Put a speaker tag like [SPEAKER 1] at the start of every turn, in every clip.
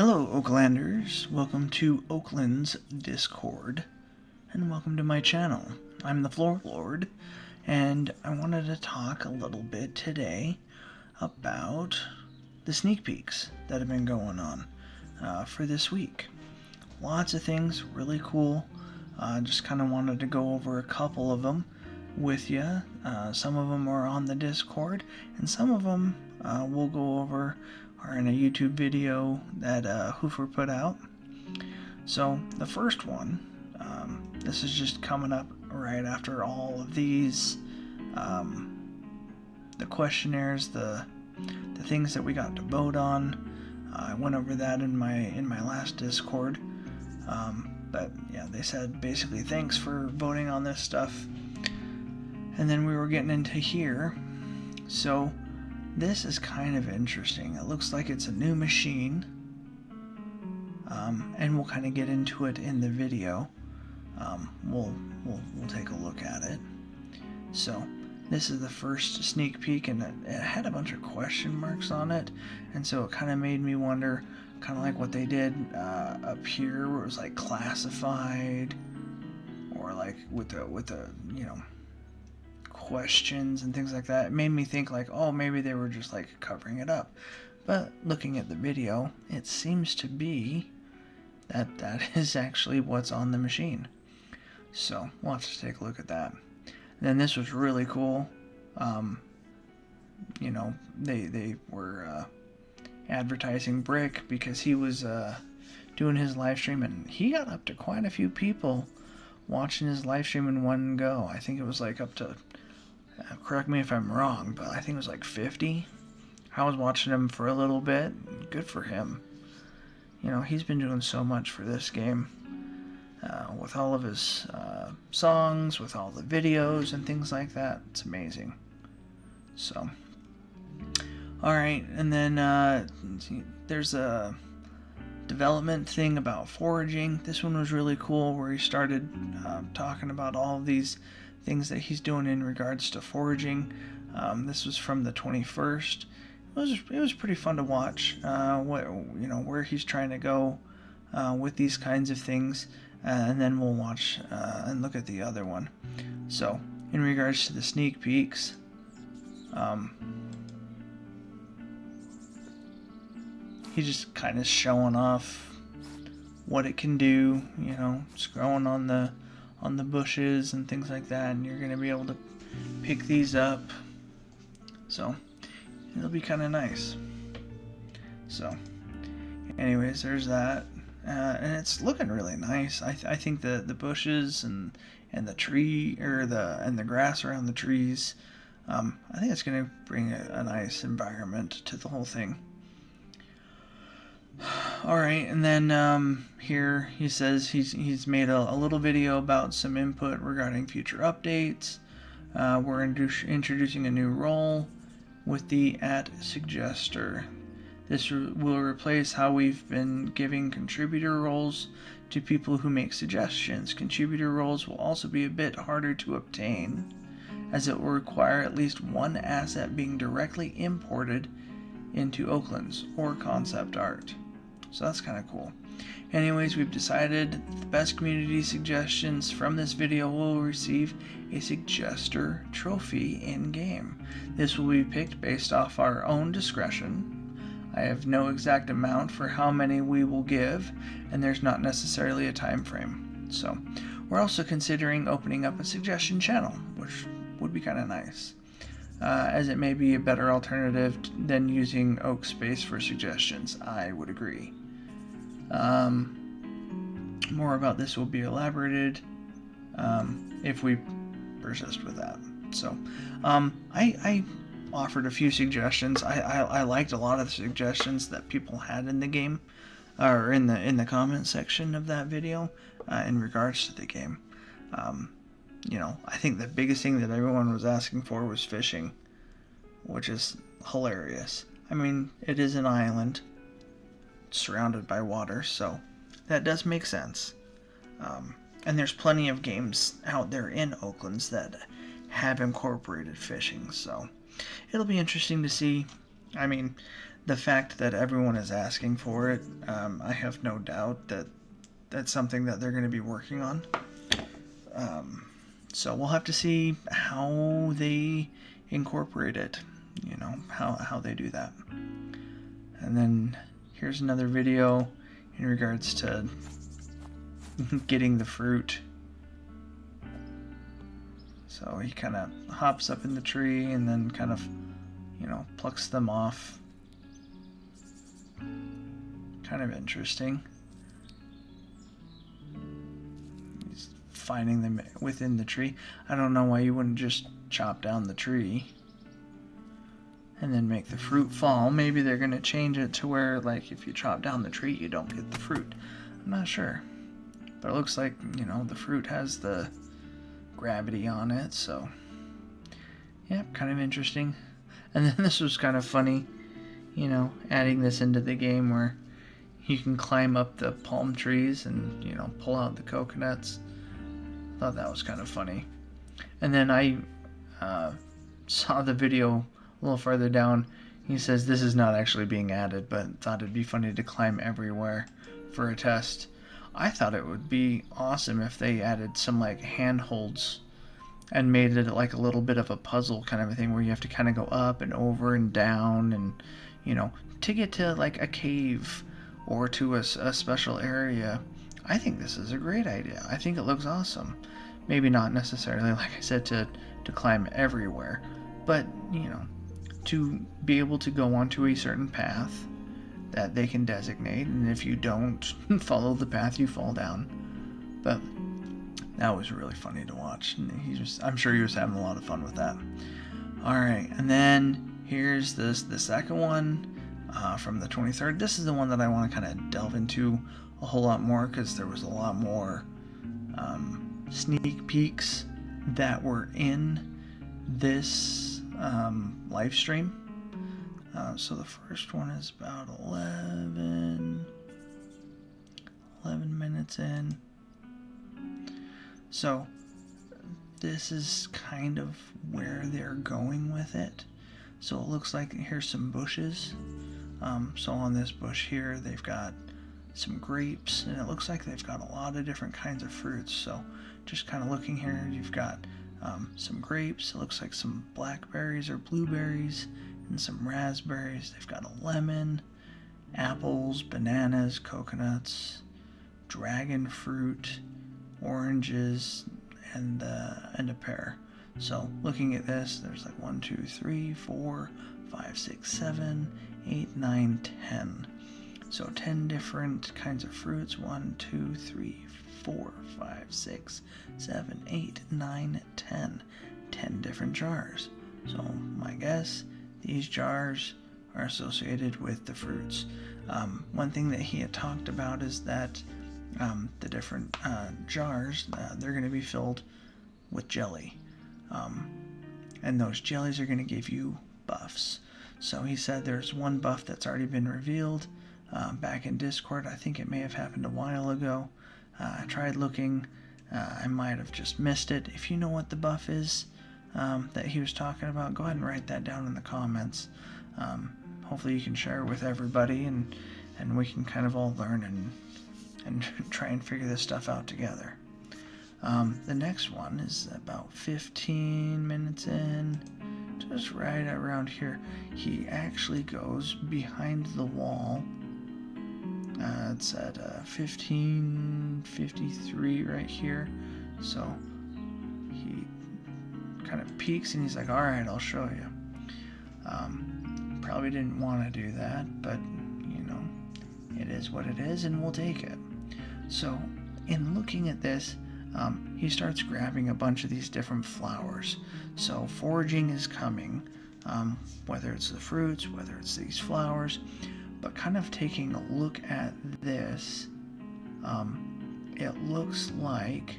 [SPEAKER 1] Hello, Oaklanders. Welcome to Oaklands Discord, and welcome to my channel. I'm the Floor Lord, and I wanted to talk a little bit today about the sneak peeks that have been going on for this week. Lots of things, really cool. Just kind of wanted to go over a couple of them with you. Some of them are on the Discord, and some of them we'll go over are in a YouTube video that Hoofer put out. So the first one, this is just coming up right after all of these, the questionnaires, the things that we got to vote on. I went over that in my last Discord. But yeah, they said basically thanks for voting on this stuff. And then we were getting into here. So this is kind of interesting. It looks like it's a new machine. And we'll kind of get into it in the video. We'll take a look at it. So this is the first sneak peek, and it had a bunch of question marks on it, and so it kind of made me wonder, kind of like what they did up here, where it was like classified, or like with the questions and things like that. It made me think like, oh, maybe they were just like covering it up. But looking at the video, it seems to be that is actually what's on the machine. So we'll have to take a look at that. And then this was really cool. They were advertising Brick because he was doing his live stream, and he got up to quite a few people watching his live stream in one go. I think it was like up to, correct me if I'm wrong, but I think it was like 50. I was watching him for a little bit. Good for him. He's been doing so much for this game. With all of his songs, with all the videos and things like that. It's amazing. So, alright, and then there's a development thing about foraging. This one was really cool, where he started talking about all of these things that he's doing in regards to foraging. This was from the 21st. It was pretty fun to watch. Where he's trying to go with these kinds of things. And then we'll watch and look at the other one. So, in regards to the sneak peeks, he's just kind of showing off what it can do. It's growing on the bushes and things like that, and you're going to be able to pick these up. So, it'll be kind of nice. So, anyways, there's that. And it's looking really nice. I think the bushes and the tree and the grass around the trees, I think it's going to bring a nice environment to the whole thing. All right, and then here he says he's made a little video about some input regarding future updates. We're introducing a new role with the @suggester. This will replace how we've been giving contributor roles to people who make suggestions. Contributor roles will also be a bit harder to obtain, as it will require at least one asset being directly imported into Oaklands or concept art. So that's kind of cool. Anyways, we've decided the best community suggestions from this video will receive a suggester trophy in-game. This will be picked based off our own discretion. I have no exact amount for how many we will give, and there's not necessarily a time frame. So, we're also considering opening up a suggestion channel, which would be kind of nice, as it may be a better alternative than using Oak Space for suggestions. I would agree. More about this will be elaborated if we persist with that. So, I offered a few suggestions. I liked a lot of the suggestions that people had in the game, or in the comment section of that video, in regards to the game. I think the biggest thing that everyone was asking for was fishing, which is hilarious. I mean, it is an island surrounded by water, so that does make sense. And there's plenty of games out there in Oaklands that have incorporated fishing, so it'll be interesting to see. I mean, the fact that everyone is asking for it, I have no doubt that that's something that they're going to be working on. So we'll have to see how they incorporate it, how they do that. And then here's another video in regards to getting the fruit. So he kind of hops up in the tree and then kind of, plucks them off. Kind of interesting. He's finding them within the tree. I don't know why you wouldn't just chop down the tree and then make the fruit fall. Maybe they're going to change it to where, like, if you chop down the tree, you don't get the fruit. I'm not sure. But it looks like, the fruit has the gravity on it, so yeah, kind of interesting. And then this was kind of funny, adding this into the game where you can climb up the palm trees and, pull out the coconuts. Thought that was kind of funny. And then I saw the video a little farther down. He says this is not actually being added, but thought it'd be funny to climb everywhere for a test. I thought it would be awesome if they added some like handholds and made it like a little bit of a puzzle kind of a thing where you have to kind of go up and over and down and, to get to like a cave or to a special area. I think this is a great idea. I think it looks awesome. Maybe not necessarily, like I said, to climb everywhere, but, to be able to go onto a certain path that they can designate, and if you don't follow the path, you fall down. But that was really funny to watch, and I'm sure he was having a lot of fun with that. Alright, and then here's the second one from the 23rd. This is the one that I want to kind of delve into a whole lot more, because there was a lot more sneak peeks that were in this live stream. So the first one is about 11 minutes in. So this is kind of where they're going with it. So it looks like here's some bushes. So on this bush here, they've got some grapes, and it looks like they've got a lot of different kinds of fruits. So just kind of looking here, you've got some grapes. It looks like some blackberries or blueberries and some raspberries. They've got a lemon, apples, bananas, coconuts, dragon fruit, oranges, and a pear. So looking at this, there's like 1, 2, 3, 4, 5, 6, 7, 8, 9, 10. So 10 different kinds of fruits. 1, 2, 3, 4, 5, 6, 7, 8, 9, 10. 10 different jars. So my guess, these jars are associated with the fruits. One thing that he had talked about is that the different jars, they're going to be filled with jelly. And those jellies are going to give you buffs. So he said there's one buff that's already been revealed back in Discord. I think it may have happened a while ago. I tried looking. I might have just missed it. If you know what the buff is that he was talking about, go ahead and write that down in the comments. Hopefully you can share it with everybody, and we can kind of all learn and try and figure this stuff out together. The next one is about 15 minutes in, just right around here. He actually goes behind the wall. It's at 15:53 right here. So he kind of peeks and he's like, all right, I'll show you. Probably didn't want to do that, but it is what it is, and we'll take it. So in looking at this, he starts grabbing a bunch of these different flowers. So foraging is coming, whether it's the fruits, whether it's these flowers. But kind of taking a look at this, it looks like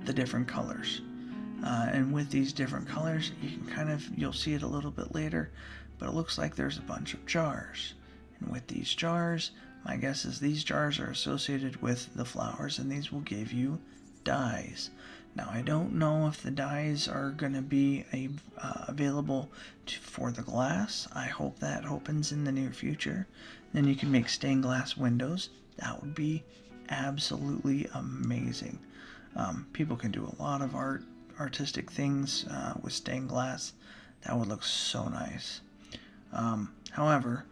[SPEAKER 1] the different colors. And with these different colors, you can you'll see it a little bit later, but it looks like there's a bunch of jars. And with these jars, my guess is these jars are associated with the flowers, and these will give you dyes. Now I don't know if the dyes are going to be available for the glass. I hope that opens in the near future. Then you can make stained glass windows. That would be absolutely amazing. People can do a lot of artistic things with stained glass. That would look so nice. However,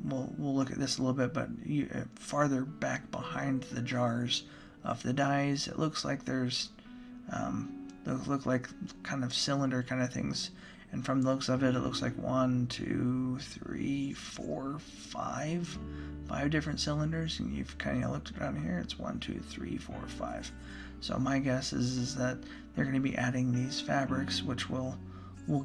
[SPEAKER 1] we'll look at this a little bit, but farther back behind the jars of the dyes, it looks like there's those look like kind of cylinder kind of things, and from the looks of it, it looks like 1, 2, 3, 4, 5 different cylinders, and you've kind of looked around here. It's 1, 2, 3, 4, 5. So my guess is that they're going to be adding these fabrics, which we'll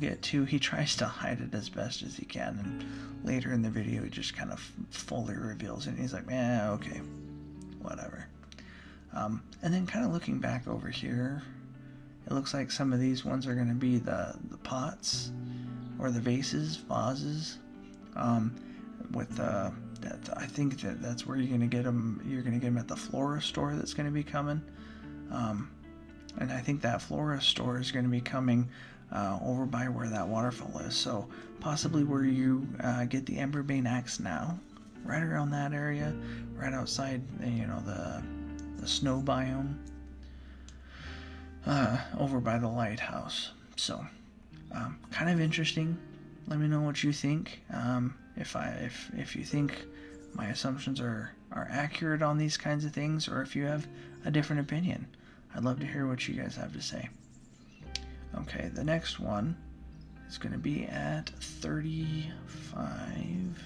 [SPEAKER 1] get to. He tries to hide it as best as he can, and later in the video he just kind of fully reveals it, and he's like, okay, whatever. And then kind of looking back over here, it looks like some of these ones are going to be the pots or the vases. With that, I think that's where you're going to get them. You're going to get them at the florist store that's going to be coming. And I think that florist store is going to be coming over by where that waterfall is. So possibly where you get the Emberbane axe now, right around that area, right outside, the snow biome, over by the lighthouse. So kind of interesting. Let me know what you think. If you think my assumptions are accurate on these kinds of things, or if you have a different opinion, I'd love to hear what you guys have to say. Okay, the next one is going to be at 35.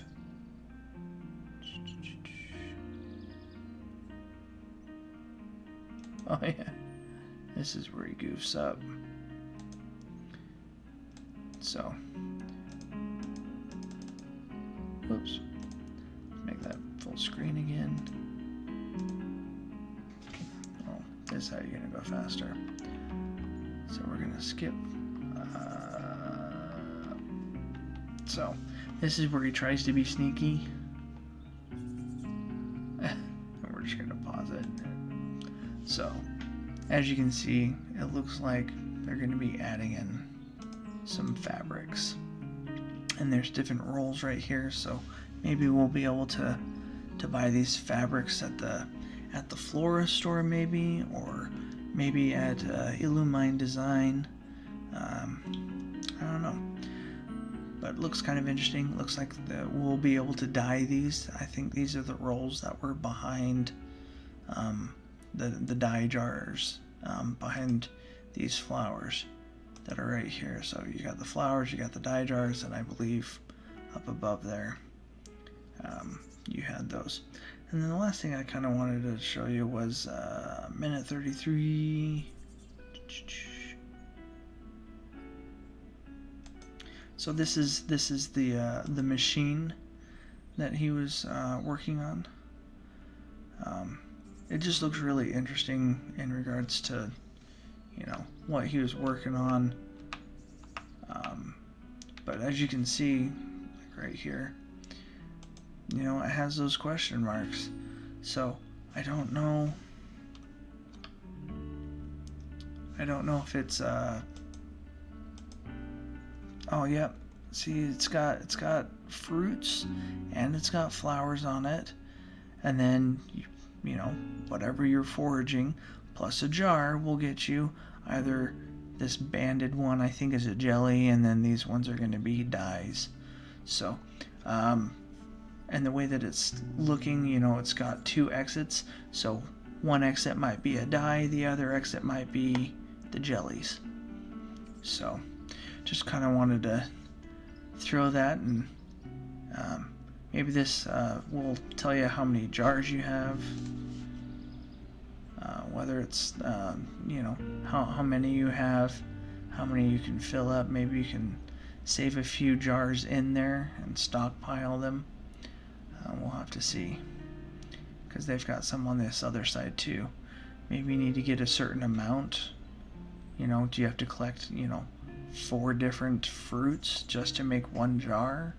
[SPEAKER 1] Oh yeah, this is where he goofs up. So, whoops, make that full screen again. Oh, this is how you're gonna go faster. So we're gonna skip. So, this is where he tries to be sneaky. We're just gonna pause it. So, as you can see, it looks like they're going to be adding in some fabrics. And there's different rolls right here, so maybe we'll be able to buy these fabrics at the florist store, maybe, or maybe at Illumine Design. I don't know. But it looks kind of interesting. Looks like we'll be able to dye these. I think these are the rolls that were behind the dye jars, behind these flowers that are right here. So you got the flowers, you got the dye jars, and I believe up above there you had those. And then the last thing I kind of wanted to show you was minute 33. So this is the machine that he was working on. It just looks really interesting in regards to, what he was working on. But as you can see, like right here, it has those question marks. So I don't know if it's oh yeah, see, it's got fruits and it's got flowers on it, and then whatever you're foraging plus a jar will get you either this banded one, I think, is a jelly, and then these ones are going to be dyes. So and the way that it's looking, it's got 2 exits, so one exit might be a dye, the other exit might be the jellies. So just kind of wanted to throw that, and maybe this will tell you how many jars you have, whether it's how many you have, how many you can fill up. Maybe you can save a few jars in there and stockpile them. We'll have to see, because they've got some on this other side too. Maybe you need to get a certain amount. Do you have to collect 4 different fruits just to make 1 jar,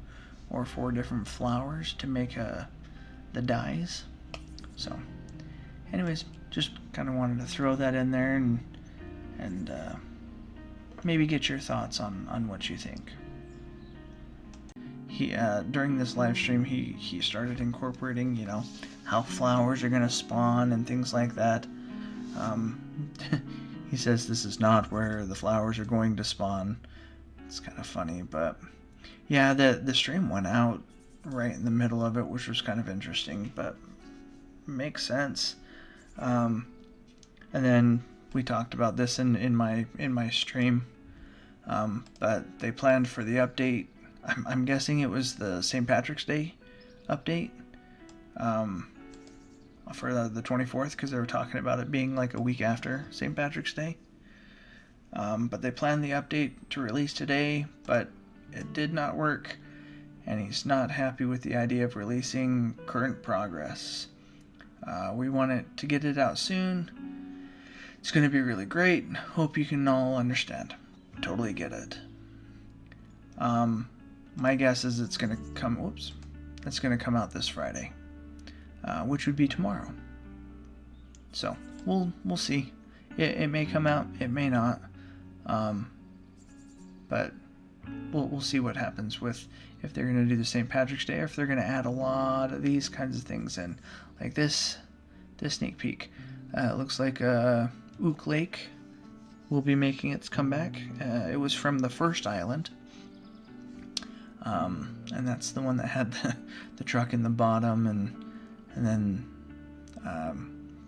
[SPEAKER 1] or 4 different flowers to make the dyes? So anyways, just kind of wanted to throw that in there and maybe get your thoughts on what you think. He during this live stream he started incorporating, you know, how flowers are gonna spawn and things like that. He says this is not where the flowers are going to spawn. It's kind of funny, but yeah, the stream went out right in the middle of it, which was kind of interesting, but makes sense. And then we talked about this in my stream, but they planned for the update. I'm guessing it was the St. Patrick's Day update for the 24th, because they were talking about it being like a week after St. Patrick's Day. But they planned the update to release today, but it did not work, and he's not happy with the idea of releasing current progress. We want it to get it out soon. It's going to be really great. Hope you can all understand. Totally get it. My guess is it's going to come. It's going to come out this Friday, which would be tomorrow. So we'll see. It may come out. It may not. But we'll see what happens with if they're going to do the St. Patrick's Day, or if they're going to add a lot of these kinds of things in, like this sneak peek. It looks like Ook Lake will be making its comeback. It was from the first island, and that's the one that had the truck in the bottom, and then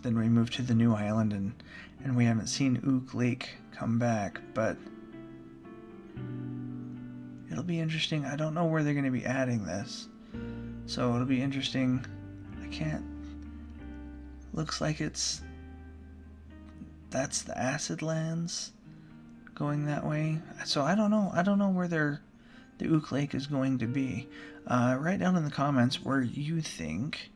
[SPEAKER 1] we moved to the new island, and we haven't seen Ook Lake come back, but it'll be interesting. I don't know where they're going to be adding this, so it'll be interesting. Looks like that's the Acid Lands going that way. So I don't know where the Ook Lake is going to be. Write down in the comments where you think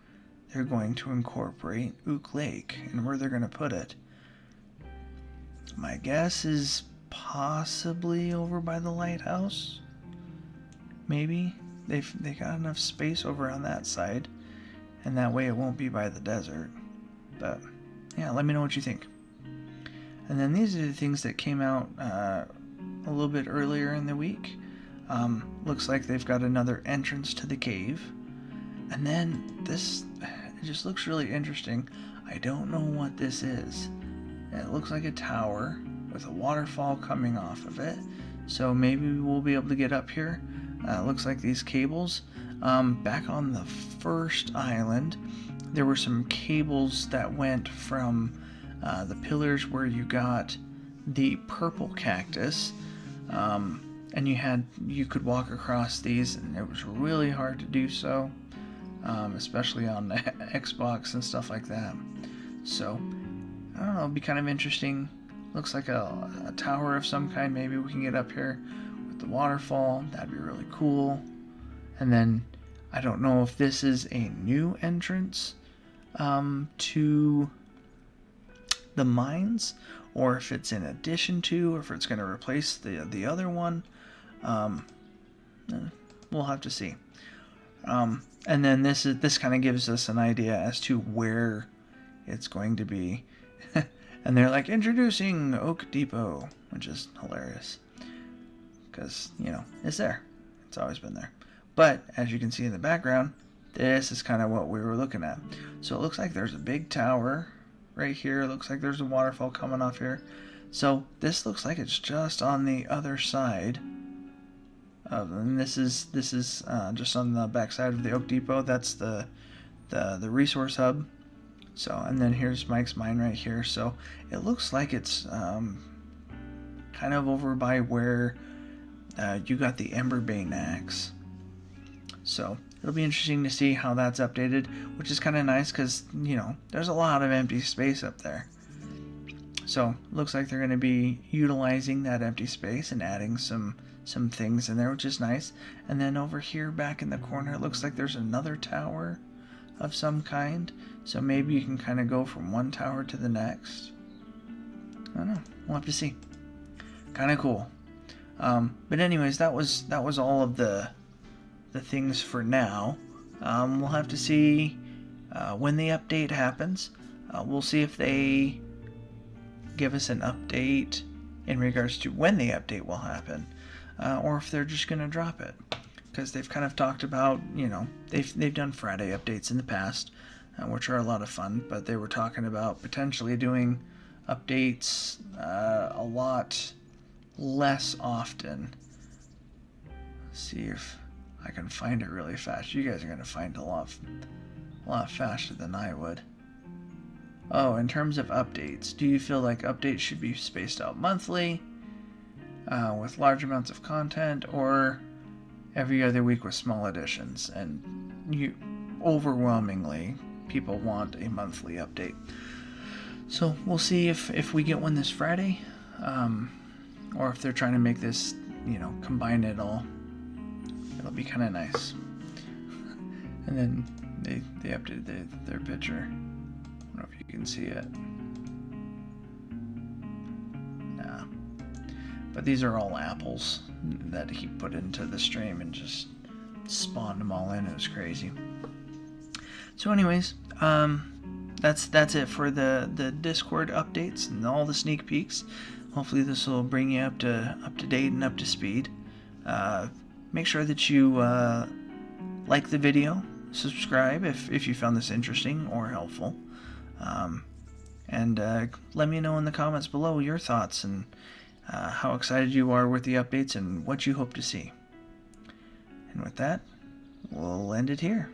[SPEAKER 1] they're going to incorporate Ook Lake and where they're going to put it. My guess is possibly over by the lighthouse. Maybe they got enough space over on that side, and that way it won't be by the desert. But yeah, let me know what you think. And then these are the things that came out a little bit earlier in the week. Looks like they've got another entrance to the cave, and then this, it just looks really interesting. I don't know what this is. It looks like a tower with a waterfall coming off of it, so maybe we'll be able to get up here. Looks like these cables. Back on the first island, there were some cables that went from the pillars where you got the purple cactus, and you could walk across these, and it was really hard to do so, especially on the Xbox and stuff like that. So I don't know, it'll be kind of interesting. Looks like a tower of some kind. Maybe we can get up here with the waterfall. That'd be really cool. And then I don't know if this is a new entrance to the mines, or if it's in addition to, or if it's going to replace the other one. We'll have to see. And then this kind of gives us an idea as to where it's going to be. And they're like, introducing Oak Depot, which is hilarious, because, you know, it's there. It's always been there. But as you can see in the background, this is kind of what we were looking at. So it looks like there's a big tower right here. It looks like there's a waterfall coming off here. So this looks like it's just on the other side and this is just on the back side of the Oak Depot. That's the resource hub. So, and then here's Mike's mine right here. So it looks like it's kind of over by where you got the Emberbane axe. So it'll be interesting to see how that's updated, which is kind of nice because, you know, there's a lot of empty space up there. So looks like they're going to be utilizing that empty space and adding some things in there, which is nice. And then over here back in the corner, it looks like there's another tower of some kind. So maybe you can kind of go from one tower to the next. I don't know. We'll have to see. Kind of cool. But anyways, that was all of the things for now. We'll have to see when the update happens. We'll see if they give us an update in regards to when the update will happen, or if they're just going to drop it. Because they've kind of talked about, they've done Friday updates in the past, which are a lot of fun, but they were talking about potentially doing updates a lot less often. Let's see if I can find it really fast. You guys are going to find it a lot faster than I would. Oh, in terms of updates, do you feel like updates should be spaced out monthly with large amounts of content, or every other week with small additions? And overwhelmingly, people want a monthly update. So we'll see if we get one this Friday, or if they're trying to make this, combine it all. It'll be kind of nice. And then they updated their picture. I don't know if you can see it. Nah. But these are all apples that he put into the stream and just spawned them all in. It was crazy. So anyways, that's it for the Discord updates and all the sneak peeks. Hopefully this will bring you up to date and up to speed. Make sure that you like the video, subscribe if you found this interesting or helpful, and let me know in the comments below your thoughts and how excited you are with the updates and what you hope to see. And with that, we'll end it here.